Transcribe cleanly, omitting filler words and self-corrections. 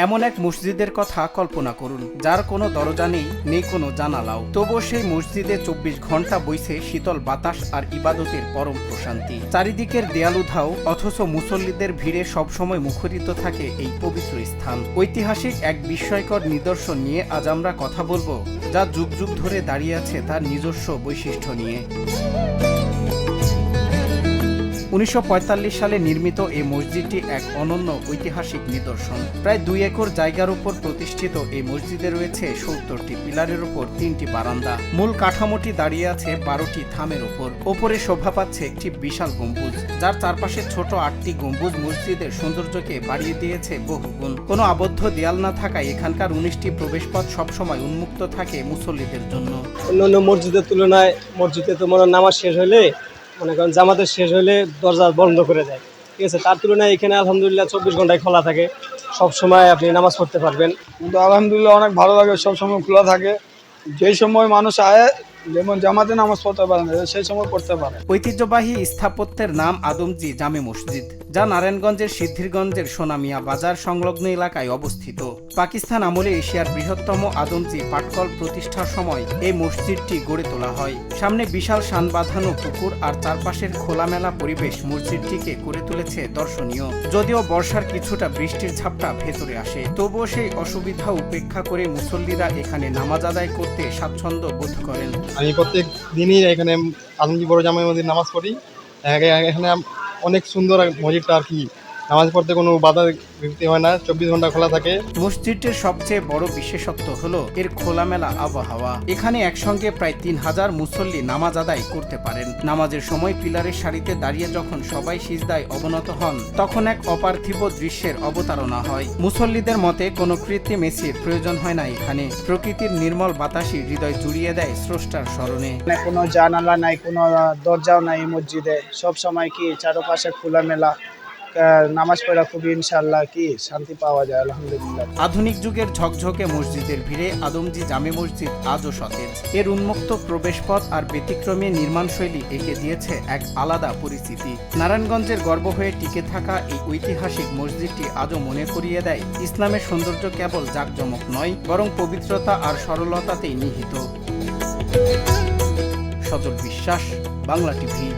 এমন এক মসজিদের কথা কল্পনা করুন, যার কোনো দরজা নেই, নেই কোনো জানালাও, তবুও সেই মসজিদে 24 ঘন্টা বইছে শীতল বাতাস আর ইবাদতের পরম প্রশান্তি। চারিদিকের দেয়াল উধাও, অথচ মুসল্লিদের ভিড়ে সবসময় মুখরিত থাকে এই পবিত্র স্থান। ঐতিহাসিক এক বিস্ময়কর নিদর্শন নিয়ে আজ আমরা কথা বলবো, যা যুগ যুগ ধরে দাঁড়িয়ে আছে তার নিজস্ব বৈশিষ্ট্য নিয়ে। 1945 সালে নির্মিত এই মসজিদটি এক অনন্য ঐতিহাসিক নিদর্শন। প্রায় 2 একর জায়গার উপর প্রতিষ্ঠিত এই মসজিদে রয়েছে 70টি পিলারের উপর 3টি বারান্দা। মূল কাঠামোটি দাঁড়িয়ে আছে 12টি থামের উপর। ওপরে শোভা পাচ্ছে একটি বিশাল গম্বুজ, যার চারপাশে ছোট 8টি গম্বুজ মসজিদের সৌন্দর্যকে বাড়িয়ে দিয়েছে বহুগুণ। কোনো আবদ্ধ দেয়াল না থাকায় এখানকার 19টি প্রবেশপথ সবসময় উন্মুক্ত থাকে মুসল্লিদের জন্য। অন্যান্য মসজিদের তুলনায় মসজিদে তো নামাজ শেষ হলে মনে করেন জামাতের শেষ হলে দরজা বন্ধ করে দেয়, ঠিক আছে। তার তুলনায় এখানে আলহামদুলিল্লাহ 24 ঘন্টায় খোলা থাকে, সব সময় আপনি নামাজ পড়তে পারবেন। কিন্তু আলহামদুলিল্লাহ অনেক ভালো লাগে, সব সময় খোলা থাকে। যেই সময় মানুষ আয়, যেমন জামাতে নামাজ পড়তে পারে না, সেই সময় পড়তে পারে। ঐতিহ্যবাহী স্থাপত্যের নাম আদমজি জামে মসজিদ, যা নারায়ণগঞ্জের সিদ্ধিরগঞ্জের সোনামিয়া বাজার সংলগ্ন এলাকায় অবস্থিত। পাকিস্তান আমলে এশিয়ার বৃহত্তম আদমজি পাটকল প্রতিষ্ঠার সময় এই মসজিদটি গড়ে তোলা হয়। সামনে বিশাল শান বাঁধানো পুকুর আর চারপাশের খোলামেলা পরিবেশ মসজিদটিকে করে তুলেছে দর্শনীয়। যদিও বর্ষার কিছুটা বৃষ্টির ঝাপটা ভেতরে আসে, তবুও সেই অসুবিধা উপেক্ষা করে মুসল্লিরা এখানে নামাজ আদায় করতে স্বাচ্ছন্দ্য বোধ করেন। আমি প্রত্যেক দিনই এখানে আদমজি বড় জামে মসজিদ নামাজ পড়ি। এখানে অনেক সুন্দর মসজিদটা আর কি, নামাজ পড়তে কোনো বাধা বিঘ্নি হয় না, 24 ঘন্টা খোলা থাকে। মসজিদটির সবচেয়ে বড় বিশেষত্ব হলো এর খোলামেলা আবহাওয়া। এখানে একসঙ্গে প্রায় 3000 মুসল্লি নামাজ আদায় করতে পারেন। নামাজের সময় পিলারের সারিতে দাঁড়িয়ে যখন সবাই সিজদায় অবনত হন, তখন এক অপার্থিব দৃশ্যের অবতারণা হয়। মুসল্লিদের মতে কোনো কৃত্রিম এসির প্রয়োজন হয় না এখানে। প্রকৃতির নির্মল বাতাসই হৃদয় জুড়িয়ে দেয় স্রষ্টার স্মরণে। কোনো জানালা নাই, কোনো দরজাও নাই মসজিদে, সব সময় কি চারপাশে খোলামেলা, নামাজ পড়া খুবই ইনশাআল্লাহ কি শান্তি পাওয়া যায় আলহামদুলিল্লাহ। আধুনিক যুগের ঝকঝকে মসজিদের ভিড়ে আদমজি জামে মসজিদ আজও সতেজ। এর উন্মুক্ত প্রবেশপথ আর ব্যতিক্রমী নির্মাণশৈলী একে দিয়েছে এক আলাদা পরিচিতি। নারায়ণগঞ্জের গর্ব হয়ে টিকে থাকা এই ঐতিহাসিক মসজিদটি আজও মনে করিয়ে দেয়, ইসলামের সৌন্দর্য কেবল জাঁকজমক নয়, বরং পবিত্রতা আর সরলতাতেই নিহিত। সজল বিশ্বাস, বাংলা টিভি।